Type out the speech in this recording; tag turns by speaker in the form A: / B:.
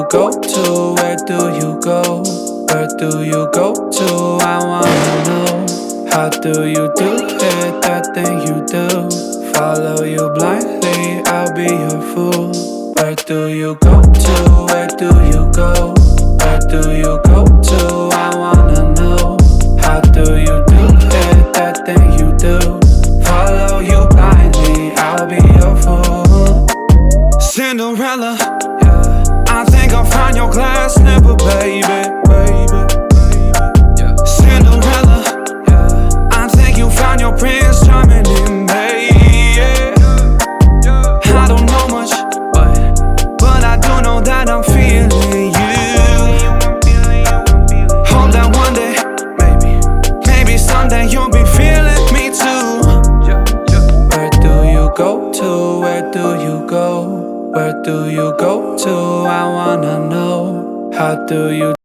A: you go to? Where do you go? Where do you go to? I wanna know. How do you do it, that thing you do? Follow you blindly, I'll be your fool. Where do you go to? Where do you go? Where do you go to? I wanna know. How do you do it, that thing you do? Follow you blindly, I'll be your fool. Cinderella, yeah. I think I'll find your glass slipper, baby. Cinderella, yeah. I think you found your prince charming in me, yeah. I don't know much, but I do know that I'm feeling you. Hope that one day, maybe someday you'll be feeling me too. Where do you go to? Where do you go? Where do you go to? I wanna know. How do you